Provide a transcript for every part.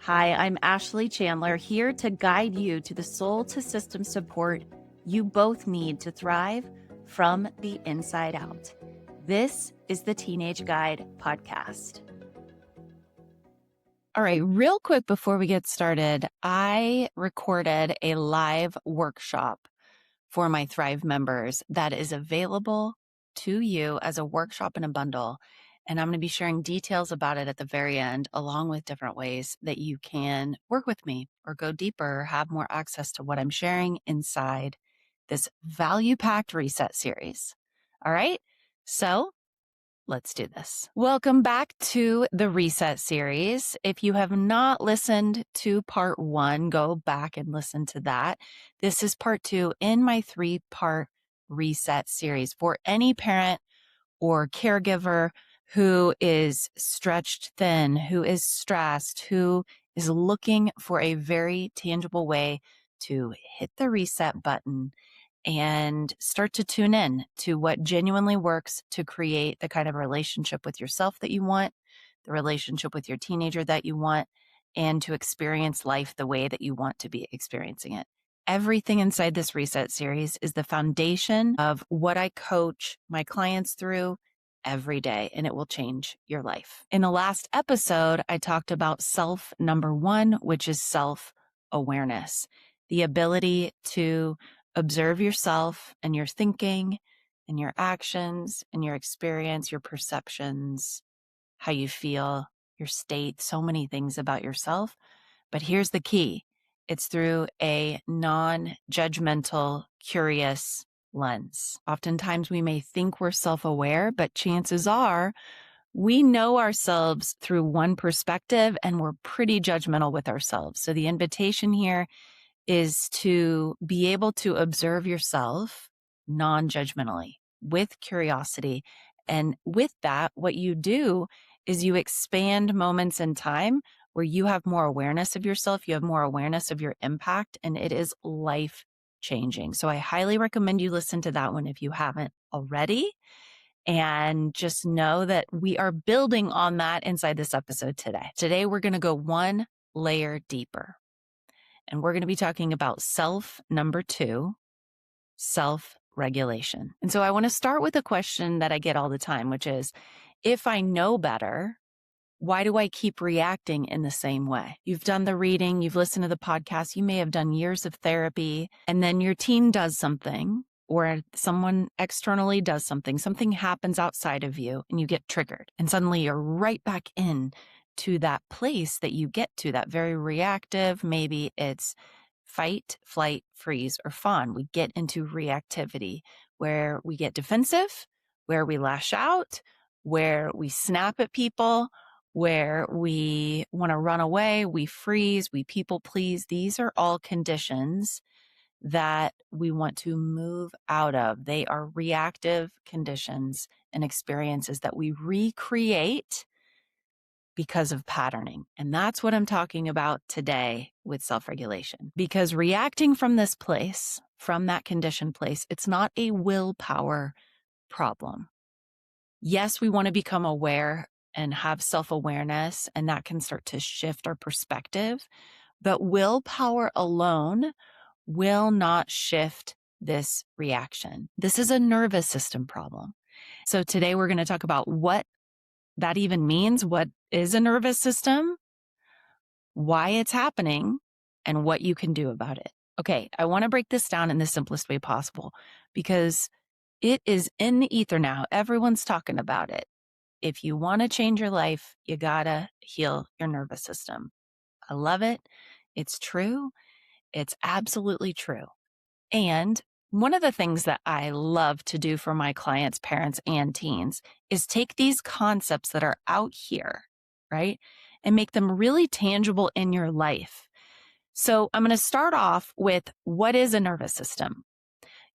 Hi, I'm Ashley Chandler, here to guide you to the soul to system support you both need to thrive from the inside out. This is the Teenage Guide podcast. All right, real quick before we get started, I recorded a live workshop for my Thrive members that is available to you as a workshop in a bundle. And I'm going to be sharing details about it at the very end, along with different ways that you can work with me or go deeper, or have more access to what I'm sharing inside this value-packed reset series. All right. So let's do this. Welcome back to the Reset series. If you have not listened to part 1, go back and listen to that. This is part 2 in my 3-part Reset series for any parent or caregiver who is stretched thin, who is stressed, who is looking for a very tangible way to hit the reset button and start to tune in to what genuinely works to create the kind of relationship with yourself that you want, the relationship with your teenager that you want, and to experience life the way that you want to be experiencing it. Everything inside this reset series is the foundation of what I coach my clients through every day, and it will change your life. In the last episode, I talked about self number 1, which is self-awareness, the ability to observe yourself and your thinking and your actions and your experience, your perceptions, how you feel, your state, so many things about yourself. But here's the key. It's through a non-judgmental, curious lens. Oftentimes we may think we're self-aware, but chances are we know ourselves through one perspective and we're pretty judgmental with ourselves. So the invitation here is to be able to observe yourself non-judgmentally with curiosity. And with that, what you do is you expand moments in time where you have more awareness of yourself, you have more awareness of your impact, and it is life changing. So I highly recommend you listen to that one if you haven't already. And just know that we are building on that inside this episode today. Today, we're going to go one layer deeper. And we're going to be talking about self number 2, self-regulation. And so I want to start with a question that I get all the time, which is, if I know better, why do I keep reacting in the same way? You've done the reading, you've listened to the podcast, you may have done years of therapy, and then your teen does something, or someone externally does something happens outside of you, and you get triggered. And suddenly you're right back in to that place that you get to, that very reactive, maybe it's fight, flight, freeze, or fawn. We get into reactivity where we get defensive, where we lash out, where we snap at people, where we want to run away, we freeze, we people please. These are all conditions that we want to move out of. They are reactive conditions and experiences that we recreate because of patterning. And that's what I'm talking about today with self-regulation. Because reacting from this place, from that conditioned place, it's not a willpower problem. Yes, we want to become aware and have self-awareness, and that can start to shift our perspective. But willpower alone will not shift this reaction. This is a nervous system problem. So today we're going to talk about what that even means, what is a nervous system, why it's happening, and what you can do about it. Okay, I want to break this down in the simplest way possible because it is in the ether now. Everyone's talking about it. If you want to change your life, you gotta heal your nervous system. I love it. It's true. It's absolutely true. And one of the things that I love to do for my clients, parents, and teens is take these concepts that are out here, right, and make them really tangible in your life. So I'm going to start off with what is a nervous system.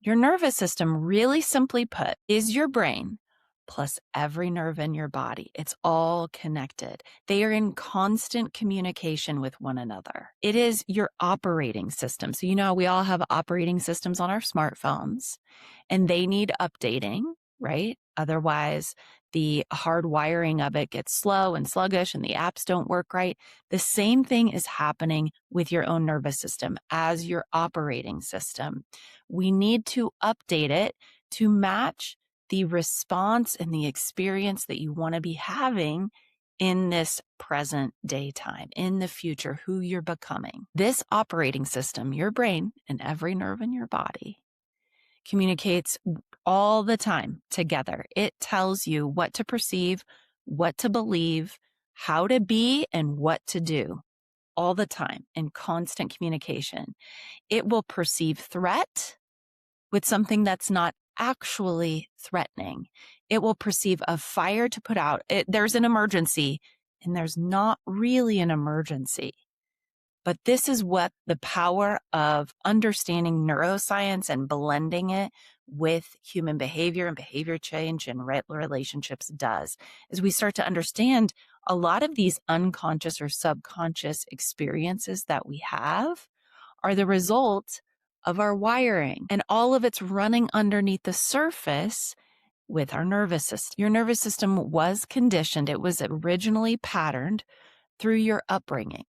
Your nervous system, really simply put, is your brain plus every nerve in your body. It's all connected. They are in constant communication with one another. It is your operating system. So, we all have operating systems on our smartphones and they need updating, right? Otherwise, the hard wiring of it gets slow and sluggish and the apps don't work right. The same thing is happening with your own nervous system as your operating system. We need to update it to match the response and the experience that you want to be having in this present daytime, in the future, who you're becoming. This operating system, your brain and every nerve in your body, communicates all the time together. It tells you what to perceive, what to believe, how to be, and what to do all the time in constant communication. It will perceive threat with something that's not actually threatening. It will perceive a fire to put out. There's an emergency, and there's not really an emergency. But this is what the power of understanding neuroscience and blending it with human behavior and behavior change and relationships does, is we start to understand a lot of these unconscious or subconscious experiences that we have are the result of our wiring, and all of it's running underneath the surface with our nervous system. Your nervous system was conditioned. It was originally patterned through your upbringing,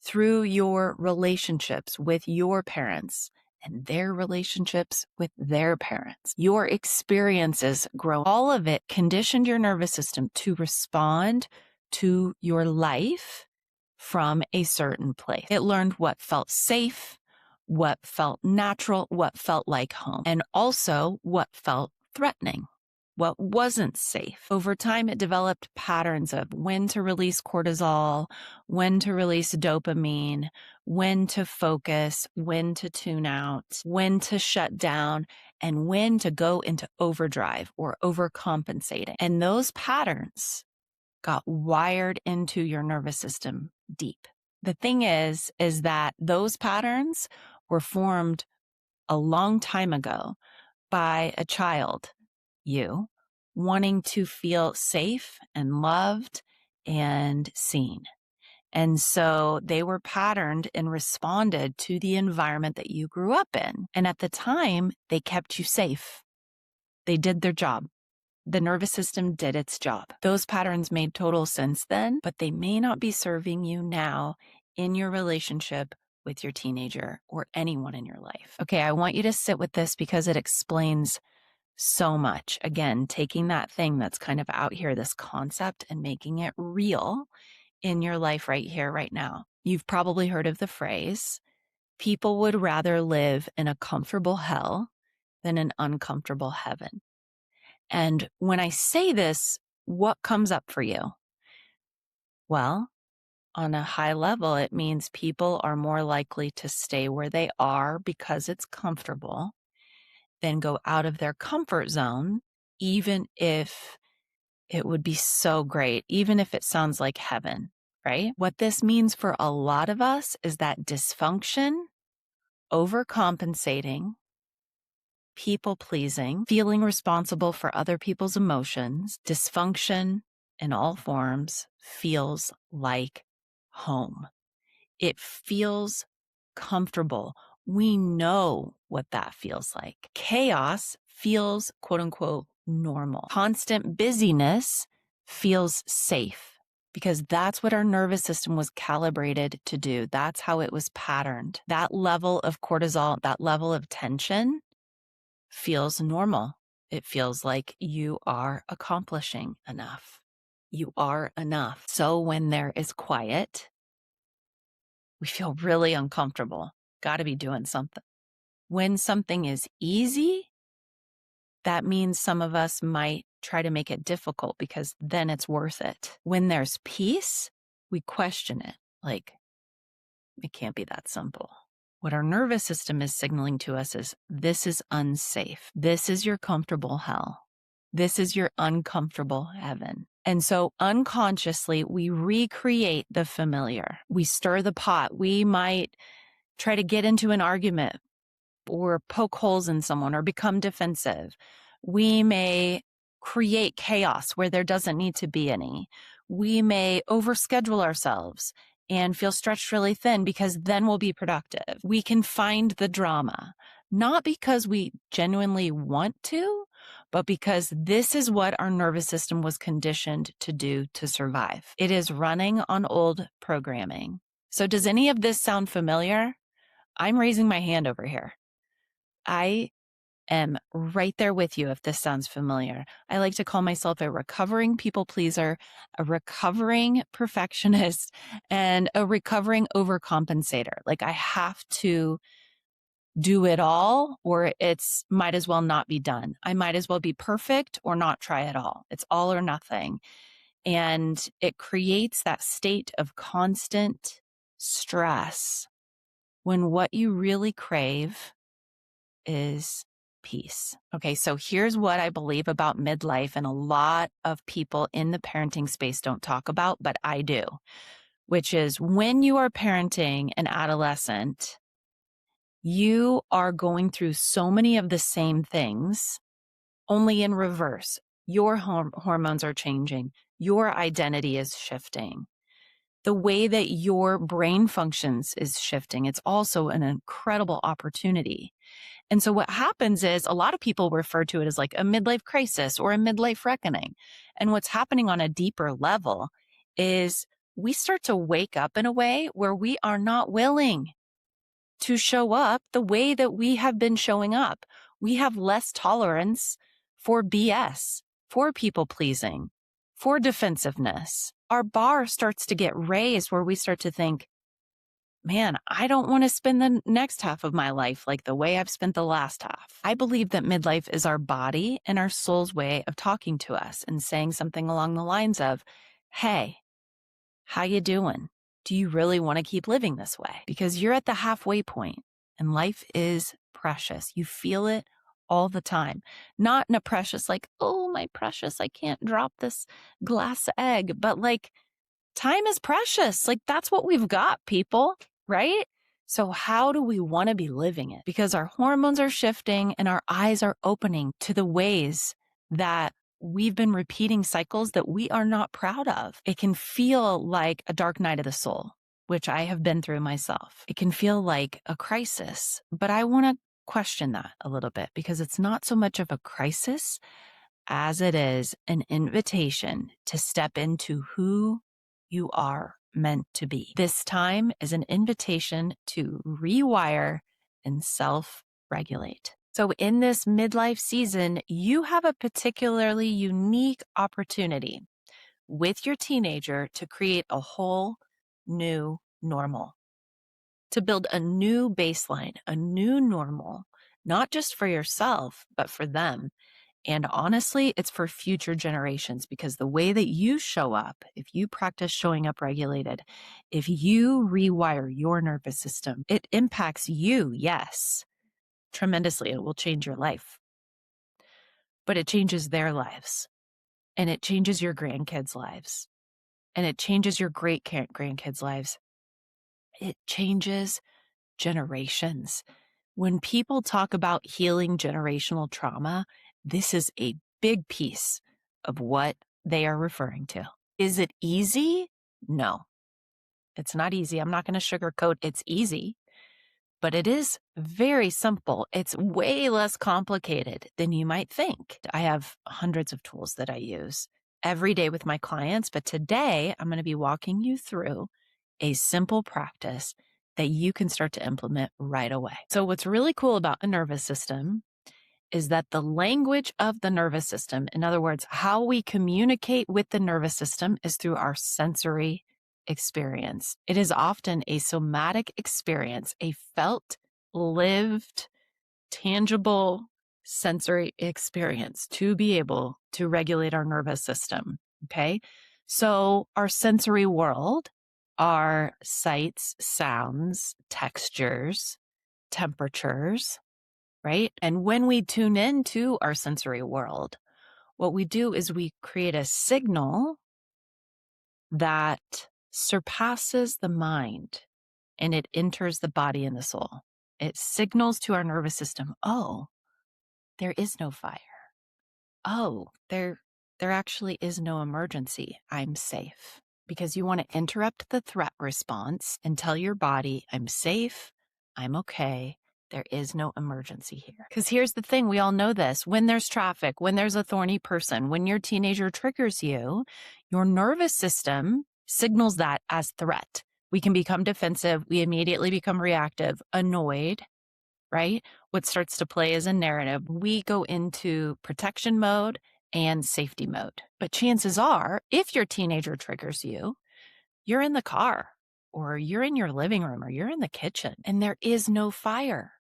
through your relationships with your parents and their relationships with their parents. Your experiences grow. All of it conditioned your nervous system to respond to your life from a certain place. It learned what felt safe, what felt natural, what felt like home, and also what felt threatening, what wasn't safe. Over time, it developed patterns of when to release cortisol, when to release dopamine, when to focus, when to tune out, when to shut down, and when to go into overdrive or overcompensating. And those patterns got wired into your nervous system deep. The thing is that those patterns were formed a long time ago by a child, you, wanting to feel safe and loved and seen. And so they were patterned and responded to the environment that you grew up in. And at the time, they kept you safe. They did their job. The nervous system did its job. Those patterns made total sense then, but they may not be serving you now in your relationship with your teenager or anyone in your life. Okay, I want you to sit with this because it explains so much. Again, taking that thing that's kind of out here, this concept, and making it real in your life right here, right now. You've probably heard of the phrase, people would rather live in a comfortable hell than an uncomfortable heaven. And when I say this, what comes up for you? Well, on a high level, it means people are more likely to stay where they are because it's comfortable than go out of their comfort zone, even if it would be so great, even if it sounds like heaven, right? What this means for a lot of us is that dysfunction, overcompensating, people pleasing, feeling responsible for other people's emotions, dysfunction in all forms feels like home. It feels comfortable. We know what that feels like. Chaos feels, quote unquote, normal. Constant busyness feels safe because that's what our nervous system was calibrated to do. That's how it was patterned. That level of cortisol, that level of tension feels normal. It feels like you are accomplishing enough. You are enough. So when there is quiet, we feel really uncomfortable. Got to be doing something. When something is easy, that means some of us might try to make it difficult because then it's worth it. When there's peace, we question it. Like, it can't be that simple. What our nervous system is signaling to us is this is unsafe. This is your comfortable hell. This is your uncomfortable heaven. And so unconsciously, we recreate the familiar. We stir the pot. We might try to get into an argument or poke holes in someone or become defensive. We may create chaos where there doesn't need to be any. We may overschedule ourselves and feel stretched really thin because then we'll be productive. We can find the drama, not because we genuinely want to, but because this is what our nervous system was conditioned to do to survive. It is running on old programming. So does any of this sound familiar? I'm raising my hand over here. I am right there with you if this sounds familiar. I like to call myself a recovering people pleaser, a recovering perfectionist, and a recovering overcompensator. Like I have to do it all or it's might as well not be done. I might as well be perfect or not try at all. It's all or nothing. And it creates that state of constant stress when what you really crave is peace. Okay, so here's what I believe about midlife, and a lot of people in the parenting space don't talk about, but I do, which is when you are parenting an adolescent, you are going through so many of the same things, only in reverse. Your hormones are changing. Your identity is shifting. The way that your brain functions is shifting. It's also an incredible opportunity. And so what happens is a lot of people refer to it as like a midlife crisis or a midlife reckoning. And what's happening on a deeper level is we start to wake up in a way where we are not willing to show up the way that we have been showing up. We have less tolerance for BS, for people pleasing, for defensiveness. Our bar starts to get raised where we start to think, man, I don't want to spend the next half of my life like the way I've spent the last half. I believe that midlife is our body and our soul's way of talking to us and saying something along the lines of, hey, how you doing? Do you really want to keep living this way? Because you're at the halfway point and life is precious. You feel it all the time. Not in a precious, like, oh, my precious, I can't drop this glass egg, but like time is precious. Like that's what we've got, people, right? So how do we want to be living it? Because our hormones are shifting and our eyes are opening to the ways that we've been repeating cycles that we are not proud of. It can feel like a dark night of the soul, which I have been through myself. It can feel like a crisis, but I want to question that a little bit because it's not so much of a crisis as it is an invitation to step into who you are meant to be. This time is an invitation to rewire and self-regulate. So in this midlife season, you have a particularly unique opportunity with your teenager to create a whole new normal, to build a new baseline, a new normal, not just for yourself, but for them. And honestly, it's for future generations because the way that you show up, if you practice showing up regulated, if you rewire your nervous system, it impacts you, yes, tremendously. It will change your life, but it changes their lives and it changes your grandkids' lives and it changes your great grandkids' lives. It changes generations. When people talk about healing generational trauma, this is a big piece of what they are referring to. Is it easy? No, it's not easy. I'm not going to sugarcoat it's easy, but it is very simple. It's way less complicated than you might think. I have hundreds of tools that I use every day with my clients, but today I'm going to be walking you through a simple practice that you can start to implement right away. So what's really cool about a nervous system is that the language of the nervous system, in other words, how we communicate with the nervous system is through our sensory experience. It is often a somatic experience, a felt, lived, tangible sensory experience to be able to regulate our nervous system. Okay. So our sensory world are sights, sounds, textures, temperatures, right? And when we tune into our sensory world, what we do is we create a signal that surpasses the mind and it enters the body and the soul. It signals to our nervous system, oh, there is no fire. Oh, there actually is no emergency. I'm safe. Because you want to interrupt the threat response and tell your body, I'm safe, I'm okay, There is no emergency here. Because here's the thing, we all know this. When there's traffic, when there's a thorny person, when your teenager triggers you, your nervous system signals that as threat. We can become defensive. We immediately become reactive, annoyed, right? What starts to play is a narrative. We go into protection mode and safety mode. But chances are, if your teenager triggers you, you're in the car or you're in your living room or you're in the kitchen and there is no fire.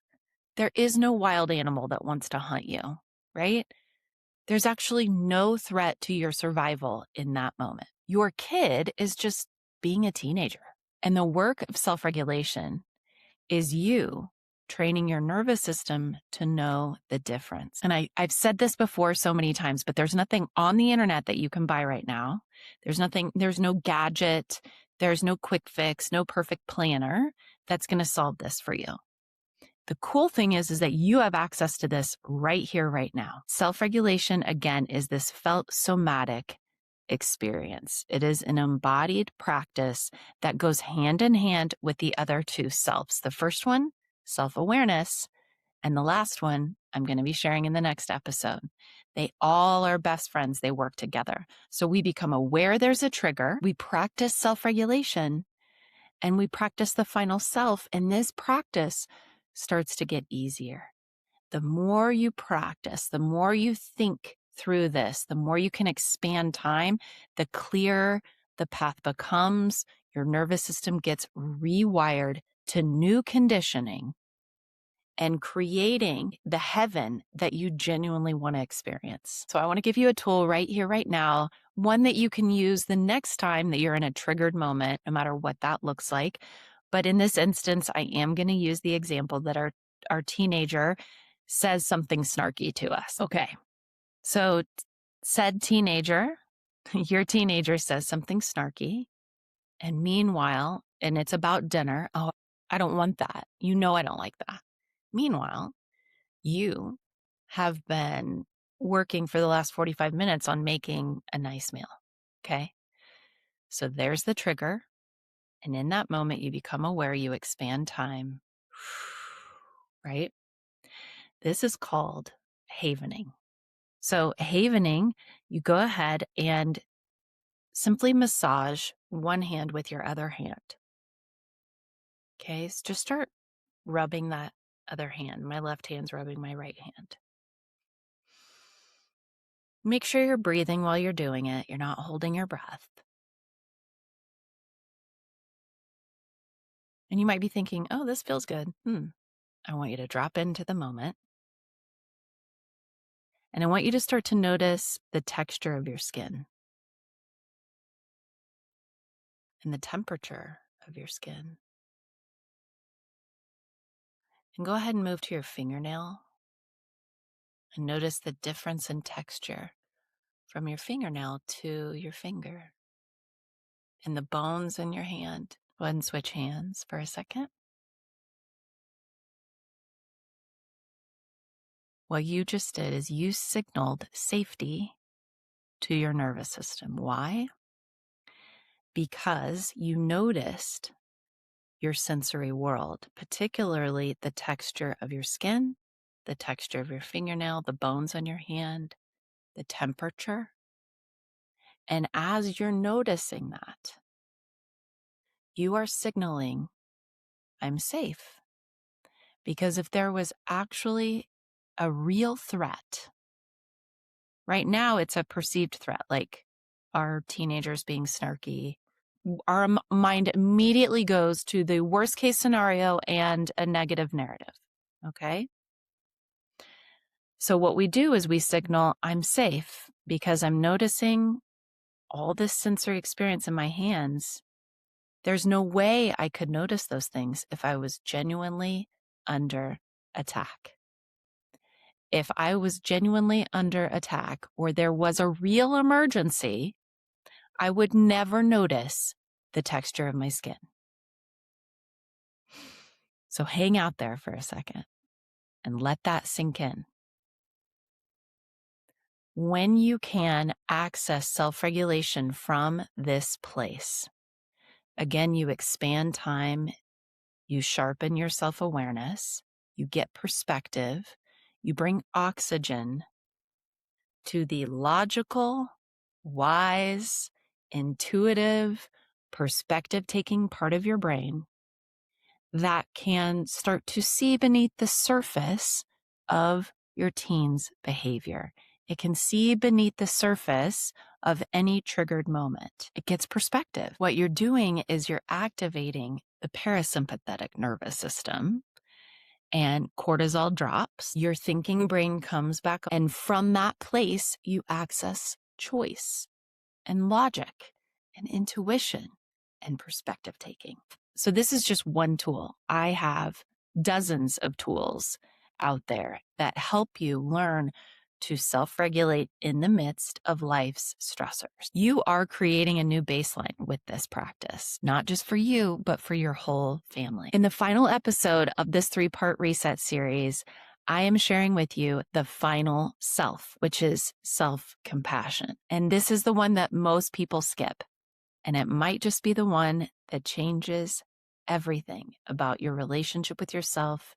There is no wild animal that wants to hunt you, right? There's actually no threat to your survival in that moment. Your kid is just being a teenager. And the work of self-regulation is you training your nervous system to know the difference. And I've said this before so many times, but there's nothing on the internet that you can buy right now. There's no gadget, there's no quick fix, no perfect planner that's going to solve this for you. The cool thing is that you have access to this right here, right now. Self-regulation, again, is this felt somatic experience. It is an embodied practice that goes hand in hand with the other two selves. The first one, self-awareness, and the last one, I'm going to be sharing in the next episode. They all are best friends. They work together. So we become aware there's a trigger. We practice self-regulation and we practice the final self. And this practice starts to get easier. The more you practice, the more you think through this, the more you can expand time, the clearer the path becomes. Your nervous system gets rewired to new conditioning and creating the heaven that you genuinely want to experience. So I want to give you a tool right here, right now, one that you can use the next time that you're in a triggered moment, no matter what that looks like. But in this instance, I am going to use the example that our teenager says something snarky to us. Okay. So said teenager, your teenager says something snarky. And meanwhile, and it's about dinner. Oh, I don't want that. You know, I don't like that. Meanwhile, you have been working for the last 45 minutes on making a nice meal. Okay. So there's the trigger. And in that moment, you become aware, you expand time, right? This is called havening. So havening, you go ahead and simply massage one hand with your other hand. Okay, so just start rubbing that other hand. My left hand's rubbing my right hand. Make sure you're breathing while you're doing it. You're not holding your breath. And you might be thinking, oh, this feels good. I want you to drop into the moment. And I want you to start to notice the texture of your skin and the temperature of your skin. And go ahead and move to your fingernail and notice the difference in texture from your fingernail to your finger and the bones in your hand. Go ahead and switch hands for a second. What you just did is you signaled safety to your nervous system. Why? Because you noticed your sensory world, particularly the texture of your skin, the texture of your fingernail, the bones on your hand, the temperature. And as you're noticing that, you are signaling, I'm safe. Because if there was actually a real threat, right now it's a perceived threat, like our teenagers being snarky. Our mind immediately goes to the worst case scenario and a negative narrative. Okay. So what we do is we signal, I'm safe because I'm noticing all this sensory experience in my hands. There's no way I could notice those things if I was genuinely under attack. If I was genuinely under attack or there was a real emergency, I would never notice the texture of my skin. So hang out there for a second and let that sink in. When you can access self-regulation from this place, again, you expand time, you sharpen your self-awareness, you get perspective, you bring oxygen to the logical, wise, intuitive, perspective-taking part of your brain that can start to see beneath the surface of your teen's behavior. It can see beneath the surface of any triggered moment. It gets perspective. What you're doing is you're activating the parasympathetic nervous system, and cortisol drops. Your thinking brain comes back, and from that place, you access choice and logic and intuition and perspective taking. So this is just one tool. I have dozens of tools out there that help you learn to self-regulate in the midst of life's stressors. You are creating a new baseline with this practice, not just for you, but for your whole family. In the final episode of this 3-part reset series, I am sharing with you the final self, which is self-compassion. And this is the one that most people skip. And it might just be the one that changes everything about your relationship with yourself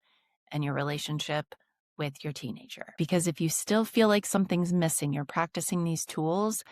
and your relationship with your teenager. Because if you still feel like something's missing, you're practicing these tools,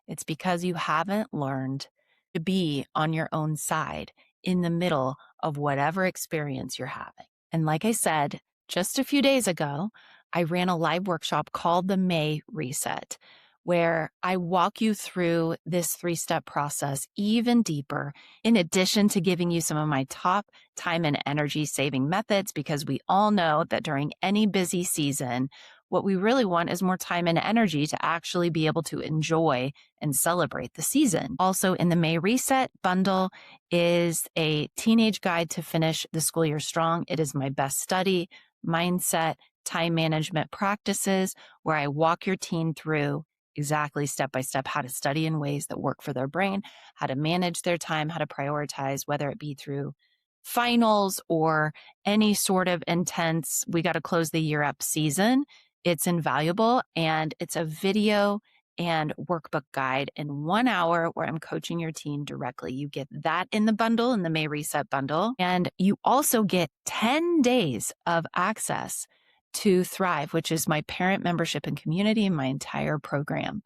it's because you haven't learned to be on your own side in the middle of whatever experience you're having. And like I said, just a few days ago, I ran a live workshop called the May Reset, where I walk you through this 3-step process even deeper, in addition to giving you some of my top time and energy saving methods, because we all know that during any busy season, what we really want is more time and energy to actually be able to enjoy and celebrate the season. Also in the May Reset bundle is a teenage guide to finish the school year strong. It is my best study, mindset, time management practices, where I walk your teen through exactly step by step how to study in ways that work for their brain, how to manage their time, how to prioritize, whether it be through finals or any sort of intense, we got to close the year up season. It's invaluable, and it's a video and workbook guide in 1 hour where I'm coaching your teen directly. You get that in the bundle, in the May Reset bundle, and you also get 10 days of access to Thrive, which is my parent membership and community and my entire program.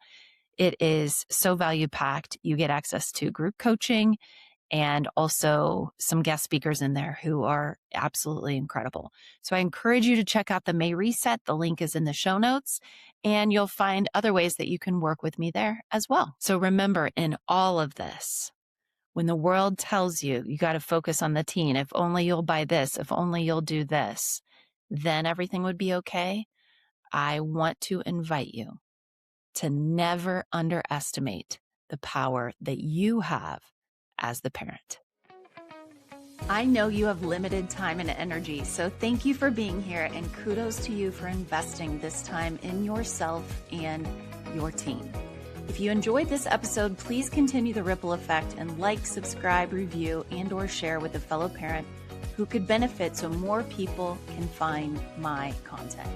It is so value packed. You get access to group coaching and also some guest speakers in there who are absolutely incredible. So I encourage you to check out the May Reset. The link is in the show notes, and you'll find other ways that you can work with me there as well. So remember, in all of this, when the world tells you you got to focus on the teen, if only you'll buy this, if only you'll do this, then everything would be okay. I want to invite you to never underestimate the power that you have as the parent. I know you have limited time and energy, so thank you for being here, and kudos to you for investing this time in yourself and your teen. If you enjoyed this episode, please continue the ripple effect and like, subscribe, review, and/or share with a fellow parent who could benefit so more people can find my content.